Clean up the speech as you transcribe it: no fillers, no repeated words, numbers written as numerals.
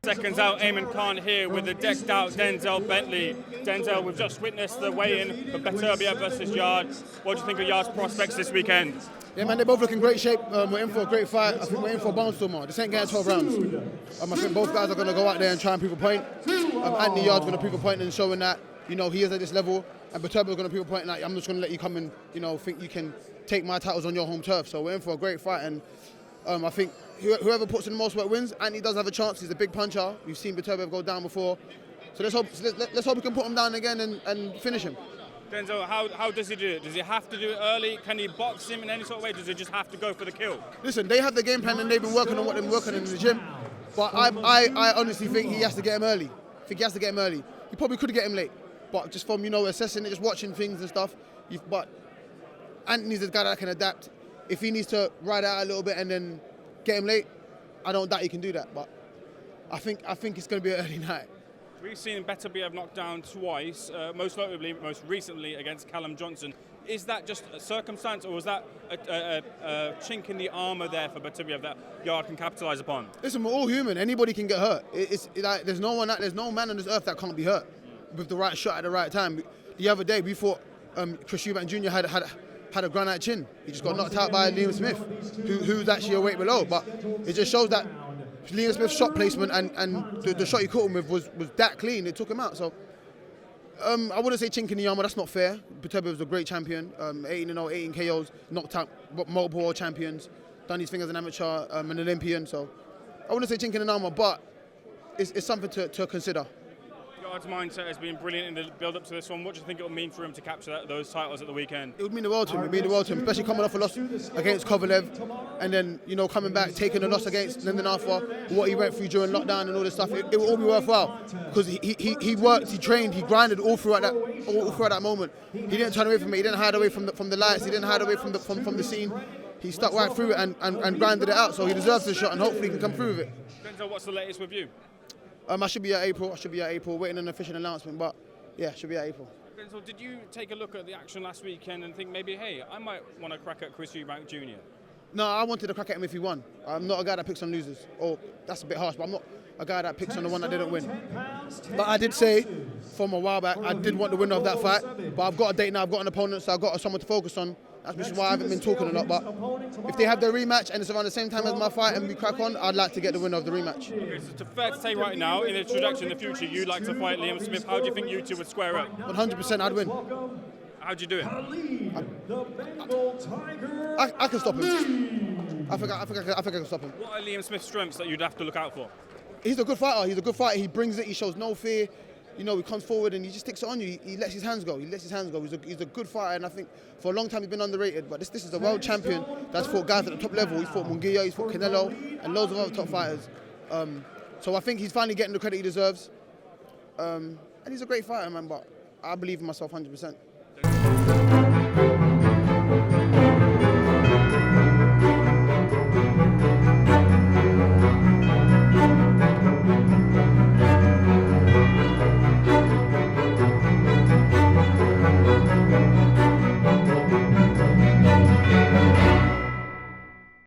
Seconds out, Eamon Khan here with the decked out Denzel Bentley. Denzel, we've just witnessed the weigh-in for Beterbiev versus Yarde. What do you think of Yarde's prospects this weekend? Yeah, man, they both look in great shape. We're in for a great fight. I think we're in for a barnstormer. This ain't getting 12 rounds. I think both guys are going to go out there and try and prove a point. Anthony Yarde's going to prove a point and showing that, he is at this level. And Beterbiev's going to prove a point that I'm just going to let you come and, think you can take my titles on your home turf. So we're in for a great fight. And I think whoever puts in the most work wins. Anthony does have a chance. He's a big puncher. We've seen Beterbiev go down before. So let's hope we can put him down again and finish him. Denzel, how does he do it? Does he have to do it early? Can he box him in any sort of way? Does he just have to go for the kill? Listen, they have the game plan and they've been working on what they've been working on in the gym. But I honestly think he has to get him early. He probably could get him late. But just from, assessing it, just watching things and stuff. But Anthony's the guy that can adapt. If he needs to ride out a little bit and then get him late, I don't doubt he can do that. But I think it's going to be an early night. We've seen Beterbiev knocked down twice, most recently against Callum Johnson. Is that just a circumstance, or was that a chink in the armour there for Beterbiev that Yarde can capitalise upon? Listen, we're all human. Anybody can get hurt. It's like there's no man on this earth that can't be hurt with the right shot at the right time. The other day we thought Chris Eubank Jr. had a granite chin. He just got knocked out by Liam Smith, who's actually a weight below. But it just shows that Liam Smith's shot placement and the shot he caught him with was that clean. It took him out. So I wouldn't say chink in the armour. That's not fair. Beterbiev was a great champion. 18-0, 18 KOs, knocked out multiple world champions, done his thing as an amateur, an Olympian. So I wouldn't say chink in the armour, but it's something to consider. Yarde's mindset has been brilliant in the build-up to this one. What do you think it will mean for him to capture those titles at the weekend? It would mean the world to him. Especially coming off a loss against Kovalev, and then coming back, taking a loss against Lyndon Arthur, what he went through during lockdown and all this stuff. It will all be worthwhile because he worked, he trained, he grinded all throughout that moment. He didn't turn away from it. He didn't hide away from the lights. He didn't hide away from the scene. He stuck right through it and grinded it out. So he deserves the shot, and hopefully he can come through with it. Denzel, what's the latest with you? I should be at April. Waiting on an official announcement, but yeah, should be at April. Denzel, did you take a look at the action last weekend and think maybe, hey, I might want to crack at Chris Eubank Jr.? No, I wanted to crack at him if he won. I'm not a guy that picks on losers. Or that's a bit harsh, but I'm not a guy that picks on the one that didn't win. But I did say from a while back I did want the winner of that fight. But I've got a date now. I've got an opponent, so I've got someone to focus on. That's why I haven't been talking a lot. But if they have their rematch and it's around the same time as my fight and we crack on, I'd like to get the winner of the rematch. Okay, so it's fair to say right now, in the trajectory in the future, you'd like to fight Liam Smith. How do you think you two would square up? 100% I'd win. How'd you do it? I can stop him. I think I can stop him. What are Liam Smith's strengths that you'd have to look out for? He's a good fighter. He brings it. He shows no fear. He comes forward and he just sticks it on you. He lets his hands go. He's a good fighter, and I think for a long time he's been underrated. But this is a world champion that's fought guys at the top level. He's fought Munguia, he's fought Canelo, and loads of other top fighters. So I think he's finally getting the credit he deserves. And he's a great fighter, man. But I believe in myself 100%.